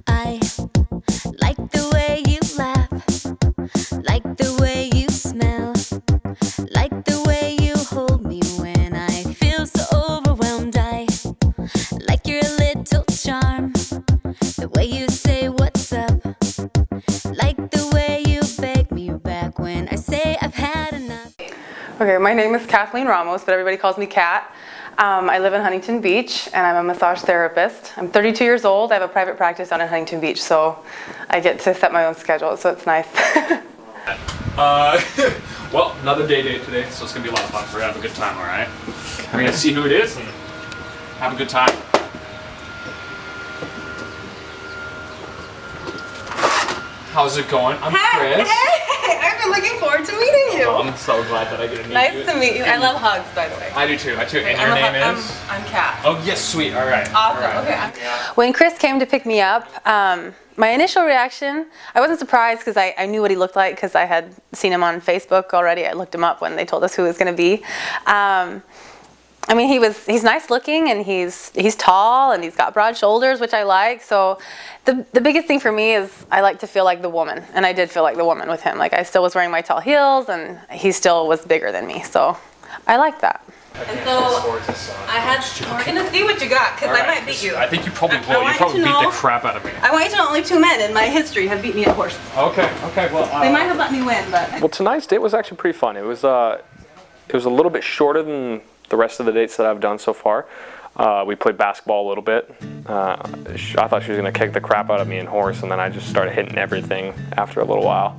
I like the way you laugh, like the way you smell, like the way you hold me when I feel so overwhelmed. I like your little charm, the way you say what's up, like the way you beg me back when I say I've had enough. Okay, my name is Kathleen Ramos, but everybody calls me Kat. I live in Huntington Beach, and I'm a massage therapist. I'm 32 years old. I have a private practice down in Huntington Beach, so I get to set my own schedule, so it's nice. Well, another day date today, so it's going to be a lot of fun. We're going to have a good time, all right? We're going to see who it is and have a good time. How's it going? I'm Chris. Hey! I've been looking forward to meeting you. Oh, I'm so glad that I get to meet you. Nice to meet you. I love hugs, by the way. I do too. And your name is? I'm Kat. Oh, yes, sweet. All right. Awesome. All right. Okay. When Chris came to pick me up, my initial reaction, I wasn't surprised because I knew what he looked like because I had seen him on Facebook already. I looked him up when they told us who it was going to be. I mean, he's nice looking, and he's tall, and he's got broad shoulders, which I like. So the biggest thing for me is I like to feel like the woman, and I did feel like the woman with him. Like, I still was wearing my tall heels, and he still was bigger than me. So I like that. And so we're gonna see what you got, because I might beat you. I think you probably will. You probably beat the crap out of me. I want you to know only 2 men in my history have beat me at horse. Okay, well. They might have let me win, but. Well, tonight's date was actually pretty fun. It was a little bit shorter than the rest of the dates that I've done so far. We played basketball a little bit. I thought she was gonna kick the crap out of me in horse, and then I just started hitting everything after a little while.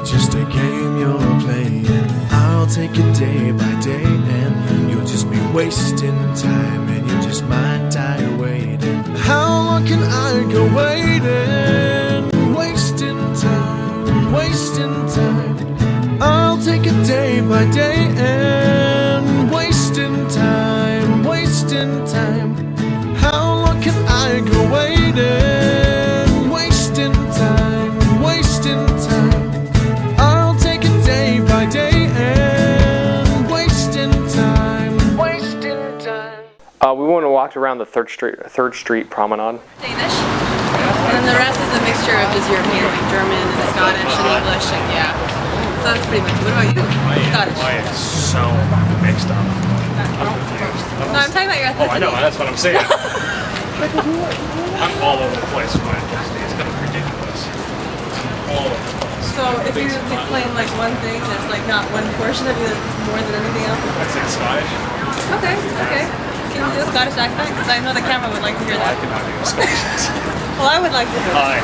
Just a game you're playing. I'll take it day by day, and you'll just be wasting time, and you just might die waiting. How long can I go waiting? Wasting time. I'll take it day by day, and wasting time. How long can I go waiting? Wasting time. We went and walked around the Third Street Promenade. Danish. And then the rest is a mixture of just European, like German and Scottish and English, and yeah. So that's pretty much. What about you? Scottish. I am so mixed up. I'm confused. No, I'm talking about your ethnicity. Oh, I know, that's what I'm saying. I'm all over the place when it's kind of ridiculous. All over the place. So if you explain like one thing that's like not one portion of you that's more than anything else? I'd say Scottish. Okay. Can you do a Scottish accent? Because I know the camera would like to hear that. I cannot do a Scottish accent. Well, I would like to hear Hi.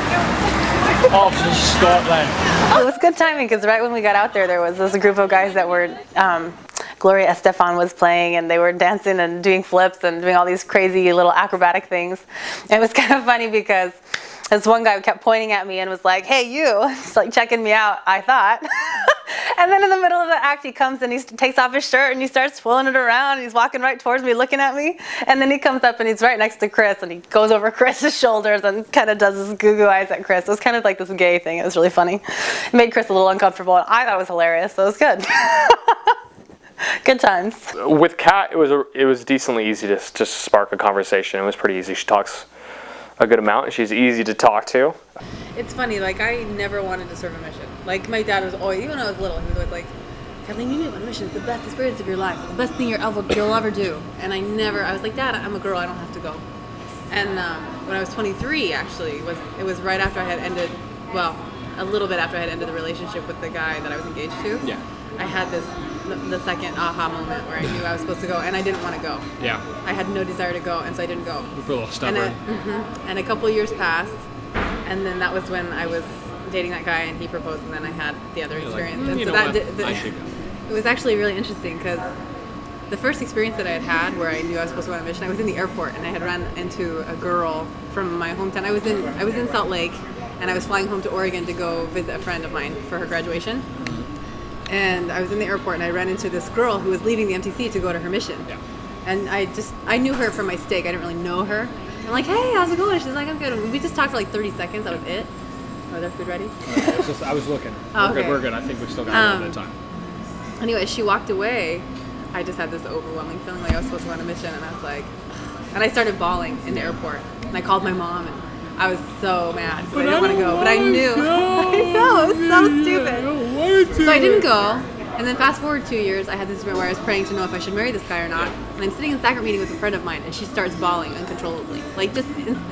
Off to Scotland. It was good timing because right when we got out there was this group of guys that were, Gloria Estefan was playing, and they were dancing and doing flips and doing all these crazy little acrobatic things. And it was kind of funny because this one guy kept pointing at me and was like, "Hey, you," just like checking me out, I thought. And then in the middle of the act, he comes and he takes off his shirt and he starts twirling it around, and he's walking right towards me, looking at me. And then he comes up and he's right next to Chris, and he goes over Chris's shoulders and kind of does his goo-goo eyes at Chris. It was kind of like this gay thing. It was really funny. It made Chris a little uncomfortable, and I thought it was hilarious, so it was good. Good times. With Kat, it was decently easy to just spark a conversation. It was pretty easy. She talks a good amount, and she's easy to talk to. It's funny, like I never wanted to serve a mission. Like my dad was always, even when I was little, he was always like, "Kathleen, you need one mission. It's the best experience of your life. The best thing you'll ever do." And I was like, "Dad, I'm a girl. I don't have to go." And when I was 23, actually, it was right after I had ended, well, a little bit after I had ended the relationship with the guy that I was engaged to. Yeah. I had the second aha moment where I knew I was supposed to go, and I didn't want to go. Yeah. I had no desire to go, and so I didn't go. We're a little stubborn. And a couple of years passed, and then that was when I was dating that guy, and he proposed, and then I had the other experience. Like, and you so know that what? I should go. it was actually really interesting because the first experience that I had where I knew I was supposed to go on a mission, I was in the airport, and I had run into a girl from my hometown. I was in Salt Lake, and I was flying home to Oregon to go visit a friend of mine for her graduation. and I was in the airport, and I ran into this girl who was leaving the MTC to go to her mission. Yeah. And I knew her from my steak. I didn't really know her. I'm like, hey, how's it going? She's like, I'm good. And we just talked for like 30 seconds. That was it. Oh, their food ready? I was looking. Oh, okay. We're good. I think we've still got a little bit of time. Anyway, she walked away. I just had this overwhelming feeling like I was supposed to go on a mission, and I was like, and I started bawling in the airport. And I called my mom, and I was so mad because I didn't want to go, but I knew. I know, it was so stupid. So I didn't go. And then fast forward 2 years, I had this moment where I was praying to know if I should marry this guy or not. And I'm sitting in the sacrament meeting with a friend of mine, and she starts bawling uncontrollably. Like, just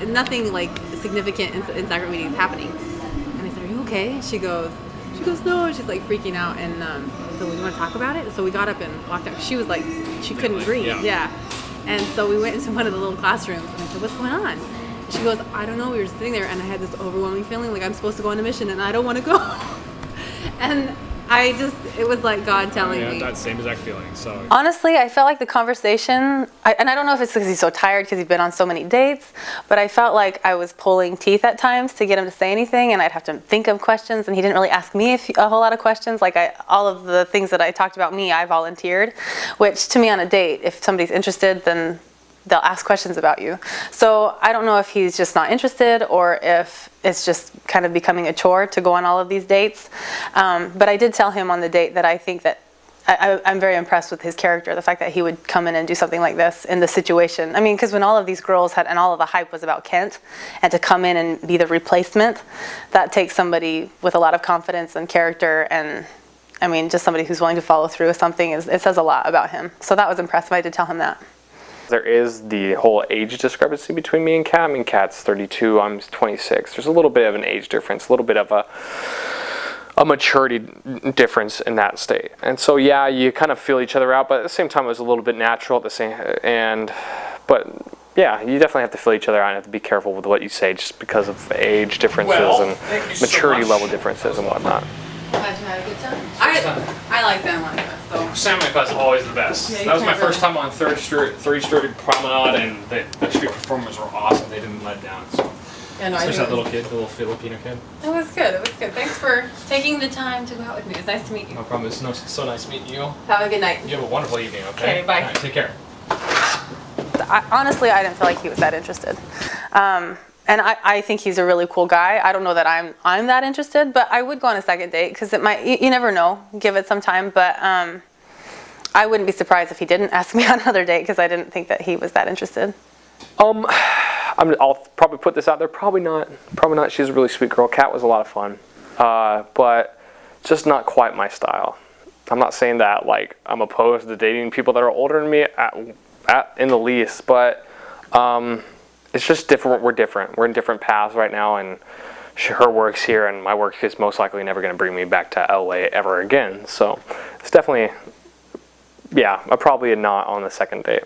nothing like significant in sacrament meeting is happening. And I said, are you okay? She goes, no. And she's like freaking out. And so we want to talk about it? So we got up and walked out. She was like, she couldn't breathe. Yeah. And so we went into one of the little classrooms, and I said, what's going on? And she goes, I don't know. We were sitting there, and I had this overwhelming feeling like I'm supposed to go on a mission, and I don't want to go. And it was like God telling me. That same exact feeling. So Honestly, I felt like the conversation, and I don't know if it's because he's so tired because he's been on so many dates, but I felt like I was pulling teeth at times to get him to say anything, and I'd have to think of questions, and he didn't really ask me a whole lot of questions. Like all of the things that I talked about me, I volunteered, which to me on a date, if somebody's interested, then they'll ask questions about you. So I don't know if he's just not interested or if it's just kind of becoming a chore to go on all of these dates. But I did tell him on the date that I think that I'm very impressed with his character, the fact that he would come in and do something like this in the situation. I mean, because when all of these girls and all of the hype was about Kent, and to come in and be the replacement, that takes somebody with a lot of confidence and character, and I mean, just somebody who's willing to follow through with something. It says a lot about him. So that was impressive. I did tell him that. There is the whole age discrepancy between me and Kat. I mean, Kat's 32, I'm 26. There's a little bit of an age difference, a little bit of a maturity difference in that state. And so, yeah, you kind of feel each other out, but at the same time, it was a little bit natural at the same, but yeah, you definitely have to feel each other out and have to be careful with what you say just because of age differences and maturity level differences and whatnot. Glad you had a good time. I like San Monica, so. San Monica is always the best. Yeah, That was my can't first time on 3rd Street Promenade, and the street performers were awesome. They didn't let down. So. Yeah, no, Especially that little kid, the little Filipino kid. It was good. It was good. Thanks for taking the time to go out with me. It was nice to meet you. No problem. It's so nice meeting you. Have a good night. You have a wonderful evening, okay? Okay, bye. All right, take care. Honestly, I didn't feel like he was that interested. And I think he's a really cool guy. I don't know that I'm that interested, but I would go on a second date because it might, you never know, give it some time. But I wouldn't be surprised if he didn't ask me on another date because I didn't think that he was that interested. I'll probably put this out there. Probably not. She's a really sweet girl. Kat was a lot of fun, but just not quite my style. I'm not saying that like I'm opposed to dating people that are older than me in the least, but it's just different. We're different. We're in different paths right now, and her work's here, and my work is most likely never going to bring me back to LA ever again. So it's definitely, yeah, probably a not on the second date.